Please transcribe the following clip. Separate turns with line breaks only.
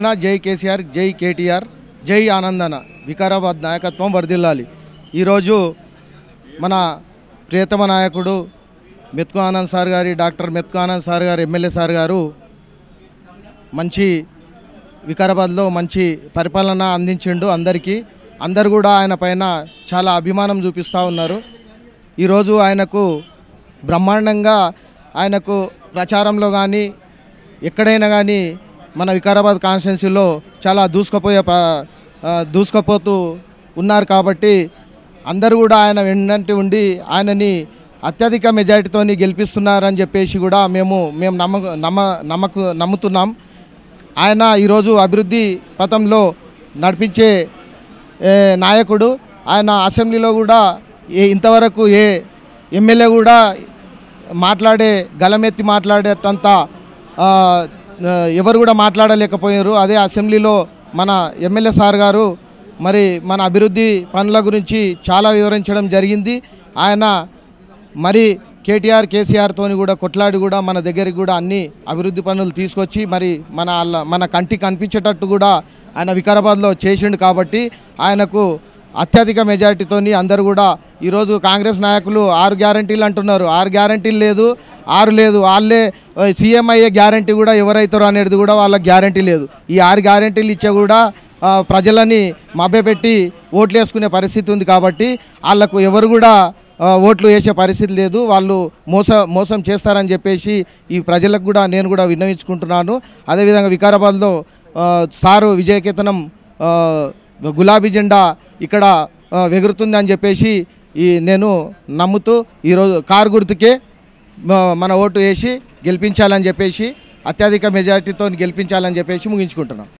జై కేసీఆర్, జై కేటీఆర్, జై ఆనందన. వికారాబాద్ నాయకత్వం వర్ధిల్లాలి. ఈరోజు మన ప్రియతమ నాయకుడు మెతుకు ఆనంద్ సార్ గారి, డాక్టర్ మెతుకు ఆనంద్ సార్ గారు, ఎమ్మెల్యే సార్ గారు మంచి వికారాబాద్లో మంచి పరిపాలన అందించిండు అందరికీ. అందరు కూడా ఆయన పైన చాలా అభిమానం చూపిస్తూ ఉన్నారు. ఈరోజు ఆయనకు బ్రహ్మాండంగా ఆయనకు ప్రచారంలో కానీ ఎక్కడైనా కానీ మన వికారాబాద్ కాన్స్టిట్యున్సీలో చాలా దూసుకుపోతూ ఉన్నారు. కాబట్టి అందరూ కూడా ఆయన వెన్నంటి ఉండి ఆయనని అత్యధిక మెజారిటీతో గెలిపిస్తున్నారని చెప్పేసి కూడా మేము నమ్ముతున్నాం. ఆయన ఈరోజు అభివృద్ధి పథంలో నడిపించే నాయకుడు. ఆయన అసెంబ్లీలో కూడా ఇంతవరకు ఏ ఎమ్మెల్యే కూడా గలమెత్తి మాట్లాడేటంత ఎవరు కూడా మాట్లాడలేకపోయారు. అదే అసెంబ్లీలో మన ఎమ్మెల్యే సార్ గారు మరి మన అభివృద్ధి పనుల గురించి చాలా వివరించడం జరిగింది. ఆయన మరి కేటీఆర్, కేసీఆర్తో కూడా కొట్లాడి కూడా మన దగ్గరికి కూడా అన్ని అభివృద్ధి పనులు తీసుకొచ్చి మరి మన కంటికి కనిపించేటట్టు కూడా ఆయన వికారాబాద్లో చేసిండు. కాబట్టి ఆయనకు అత్యధిక మెజారిటీతో అందరూ కూడా ఈరోజు కాంగ్రెస్ నాయకులు 6 గ్యారంటీలు అంటున్నారు. 6 గ్యారంటీలు లేదు, 6 లేదు. వాళ్ళే సీఎం అయ్యే గ్యారంటీ కూడా ఎవరైతారో అనేది కూడా వాళ్ళకి గ్యారంటీ లేదు. ఈ 6 గ్యారంటీలు ఇచ్చే కూడా ప్రజలని మభ్యపెట్టి ఓట్లు వేసుకునే పరిస్థితి ఉంది. కాబట్టి వాళ్ళకు ఎవరు కూడా ఓట్లు వేసే పరిస్థితి లేదు. వాళ్ళు మోసం చేస్తారని చెప్పేసి ఈ ప్రజలకు కూడా నేను కూడా విన్నవించుకుంటున్నాను. అదేవిధంగా వికారాబాద్లో సారు విజయకేతనం గులాబీ జెండా ఇక్కడ ఎగురుతుంది అని చెప్పేసి నేను నమ్ముతూ ఈరోజు కారు గుర్తుకే మన ఓటు వేసి గెలిపించాలని చెప్పేసి అత్యధిక మెజారిటీతో గెలిపించాలని చెప్పేసి ముగించుకుంటున్నాం.